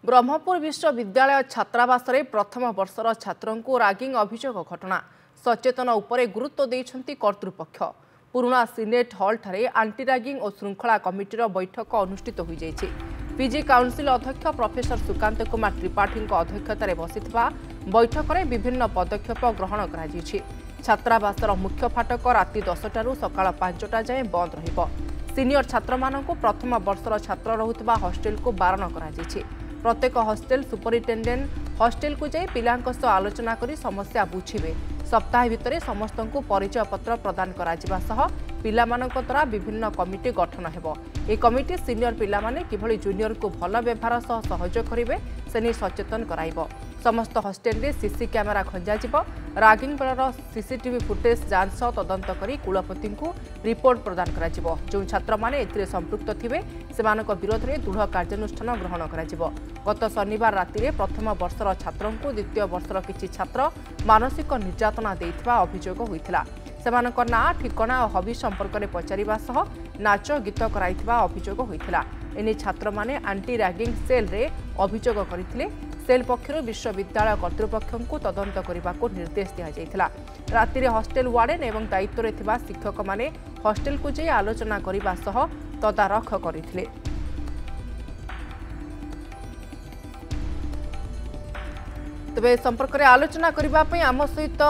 ब्रह्मपुर विश्वविद्यालय छात्रावास रे प्रथम वर्षर छात्रों को रागिंग अभियोग घटना सचेतन उपरे गुरुत्व देइछंती कर्तृपक्ष। पुराना सिनेट हॉल ठारे आंटी रागिंग और श्रृंखला कमिटीर बैठक अनुष्ठित हो जाइछि। पीजी काउंसिल अध्यक्ष प्रोफेसर सुकांत कुमार त्रिपाठी अध्यक्षतार बसिथिबा बैठक में विभिन्न पदक्षेप ग्रहण करा जाइछि। छात्रावासर मुख्य फाटक राति 10टारू सकाळ 5टा जाए बंद रहिबो। सीनियर छात्र मानक प्रथम वर्षर छात्र रहुतबा हॉस्टेल को बारण करा जाइछि। प्रत्येक हॉस्टेल सुपरिटेडेंट हॉस्टेल को जाई पिलांक सह आलोचना करी समस्या बुझिबे। सप्ताह भितरे समस्त को परिचय पत्र प्रदान करा जिबा सह पिलामानक द्वारा विभिन्न कमिटी गठन हेबो। ए कमिटी सीनियर पिलामाने किभଳି जूनियर को भल व्यवहार सह सहयोग करिवे सेनी सचेतन कराइबो। समस्त हॉस्टेल रे सीसी कैमेरा खंजा जिवो। रागिंग बेलर सीसीटीवी फुटेज जांच सह तदंत करी कुलपति को रिपोर्ट प्रदान करा जिवो। जो छात्र माने एथिरे संपृक्त थिबे सेमानक विरोध में दृढ़ कार्यानुष्ठान ग्रहण करा जिवो। गत शनिवार राति रे प्रथम वर्षर छात्रों को द्वितीय वर्षर किछि छात्र मानसिक निर्यातना देइथिबा अभियोग होइथिला। सेमानक ना ठिकाना और हबी संपर्क में पचारिबा सह नाच गीत कराइथिबा अभियोग होइथिला। एने छात्र माने आंटी रैगिंग सेल रे अभियोग करथिले। सेल पक्षर विश्वविद्यालय कर्तृपक्ष को तदंत करने को निर्देश दिया जाइथिला। राति रे हॉस्टेल वार्डन एवं दायित्व रे थिबा शिक्षक माने हॉस्टेल को जाई आलोचना करने सह तदारख करथिले। तबे संपर्क में आलोचना करने आम सहित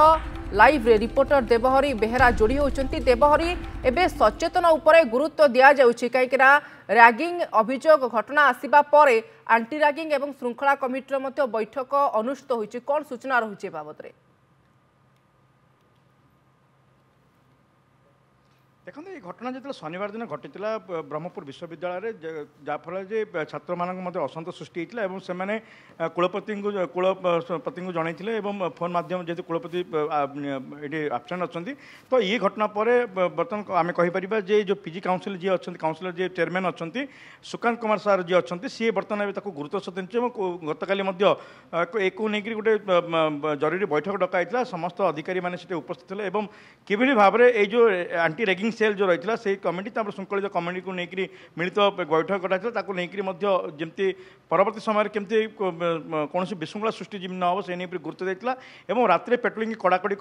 लाइव रे रिपोर्टर देवहरी बेहेरा जोड़ी होचंती। देवहरी एबे सचेतन उपरे गुरुत्व दिया जाउछि काईकरा रैगिंग अभियोग घटना आसीबा परे आंटी रैगिंग एवं श्रृंखला कमिटीर मध्य बैठक अनुष्ठित होइछि। कोन सूचना रहुछि बाबत रे? देखो ये घटना जो शनिवार दिन घटी ब्रह्मपुर विश्वविद्यालय जहाँफल छात्र मान असंतोष सृष्टि होता है से कुलपति को जनइले फोन माध्यम जेहतु कुलपति ये आबसेंट अच्छा तो ये घटना पर बर्तमान आम कहीपर जे जो पीजी काउंसिल जी अच्छा काउंसिलर जी चेयरमैन अच्छा सुकांत कुमार सार जी अच्छा सी बर्तमान गुरुत्व सत्य गतकाली एक नहीं गोटे जरूरी बैठक डकाई समस्त अधिकारी मैंने उपस्थित थे किभली भाव में ये जो आंटी रैगिंग सेल जो रही है कमिटी श्रृंखलित कमिटी को लेकर मिलित बैठक कराई जमती परवर्त समय केमती कौन विशृंखला सृष्टि न हो से गुरुत्व देता और राति पेट्रोलिंग कड़ाकड़ी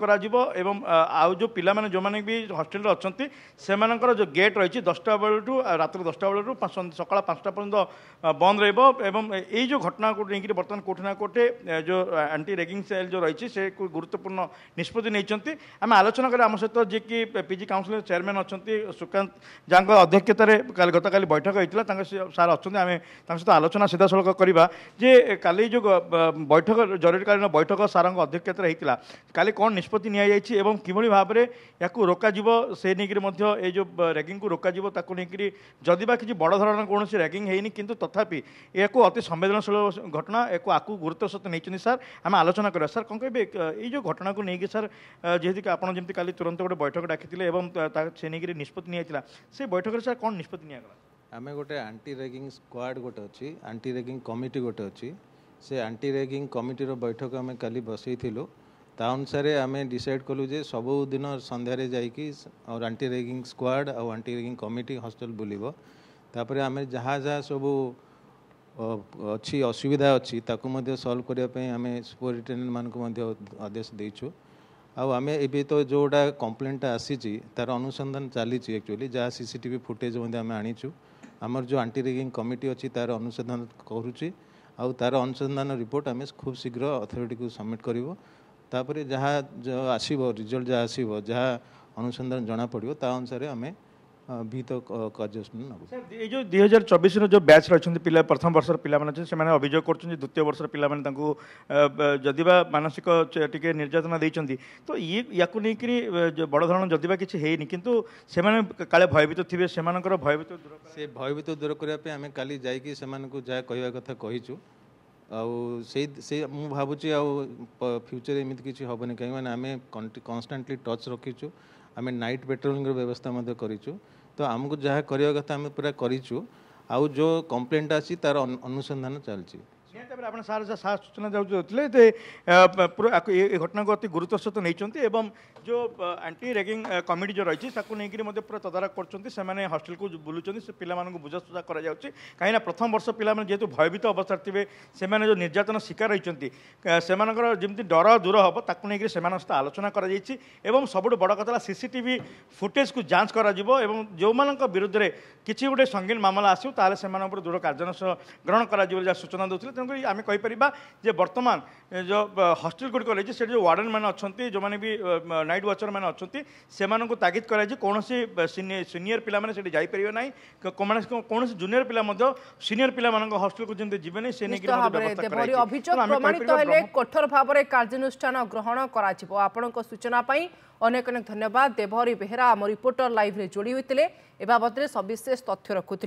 आउ जो पिला जो मैंने भी हॉस्टेल अच्छा से जो गेट रही 10टा बेलू रात 10टा बेलू सकाल 5टा पर्यटन बंद रही जो घटना को लेकर बर्तमान कौटे ना कौटे जो आंटी रैगिंग सेल जो रही है गुरुत्वपूर्ण निष्पत्ति नहीं आम आलोचना करें आम सहित जी कि पीजी काउंसिल चेयरमैन अच्छा सुकांत जहाँ अध्यक्षतार गतकाली बैठक होता सार अच्छा आम सहित आलोचना सीधा सड़क करवा जे काली जो बैठक जरूरीकालीन बैठक सार अध्यक्षतार होता काली कौन निष्पत्ति नि किभली भाव में या रोक से नहीं जो रैगिंग को रोक नहीं जदि किसी बड़ धरण कौन रैगिंग है कि तथापि या अति संवेदनशील घटना एक आकु गुरुत्व सहित नहीं सार आम आलोचना करा सार कौन कहे ये जो घटना को लेकिन सार जेहेतु आप जमी काली तुरंत गोटे बैठक डाकी से निष्पत्ति निया से बैठक सार कौन निष्पत्ति निगला आम गोटे आंटी रैगिंग स्क्वाड गोटे अच्छी आंटी रैगिंग कमिटी गोटे अच्छी से आंटी रैगिंग कमिटीर बैठक आम काली बसईलु ता अनुसार आम डिसाइड कलु जे सबुदिन संध्यारे जाइकी और आंटी रैगिंग स्क्वाड और आंटी रैगिंग कमिटी हॉस्टेल बुलिबो तापर आम जहाँ जहाँ सबू अच्छी असुविधा अच्छी ताकू मध्य सॉल्व करने आम सुपरिटेडेंट मानक आदेश देचु आम ए तो जोटा कंप्लेंटा आसी तार अनुसंधान चली एक्चुअली जहाँ सीसीटीवी फुटेज आम आनीचु आमर जो आंटी रैगिंग कमिटी अच्छी तार अनुसंधान करुच्ची आउ तार अनुसंधान रिपोर्ट आम खूब शीघ्र अथॉरिटी को सबमिट करूँ तापर जहाँ जो आसो रिजल्ट जहाँ आसो जहाँ अनुसंधान जना पड़ो ता अनुसार आम भीत कार्यानुष्ठान ये जो 2024 जो बैच रही पिला प्रथम वर्ष पिला से अभियोग कर द्वितीय वर्ष पिला जदि मानसिक टी निर्यातना देती तो ये या बड़ धरण जदि किसी है किंतु से काले भयभीत थे से भयभीत दूर से भयभीत दूर करने आम काली जाकि जहाँ कहवा कथा कहीचु से मु भावुची फ्यूचर एमती किसी हेनी कहीं आम कन्स्टाटली टच रखीचु आम नाइट पेट्रोलिंग व्यवस्था करूँ तो आमको जहाँ करवा कथा आम पूरा करूँ आउ जो कंप्लेंट आसी तार अनुसंधान चलती। निहाती भाବରେ ଆପଣ ସାର୍ ସାର୍ ସୂଚନା ଦେଉଥିଲେ ଯେ ଏ ଘଟଣାକୁ ଅତି ଗୁରୁତ୍ୱ ସହିତ ନେଇଛନ୍ତି ଏବଂ जो एंटी रैगिंग कमिटी जो रही है पूरा तदारख कर हॉस्टेल को बुलूँ से पिला बुझासुझा कहीं प्रथम वर्ष पिला जेहेतु भयभीत अवस्था थे से जो निर्यातन शिकार रही जमी डर दूर हम ताकू नहीं सहित आलोचना कर सब बड़ कथा सीसीटीवी फुटेज को जांच कर जो विरुद्ध में किसी गोटे संगीन मामला आसो से दृढ़ कार्यानुष्ठान ग्रहण कर सूचना दूसरे तेणुक आम कहीपर बर्तमान जो हॉस्टेल गुड़िक रही है जो वार्डन मैंने अच्छा जो मैंने भी नाइट वाचर मैंने अच्छा से तागिद कर कौन सीनियर पिला जापर ना कौन जूनियर पिला सीनियर पिला हॉस्टेल को जमी जीवन से अभियोग प्रमाणित हेले कठोर भाव में कार्यानुष्ठान ग्रहण कर सूचना अनेक अनेक धन्यवाद। देवहरी बेहेरा आम रिपोर्टर लाइव रे जोड़ी होते ए बाबद सविशेष तथ्य रखुले।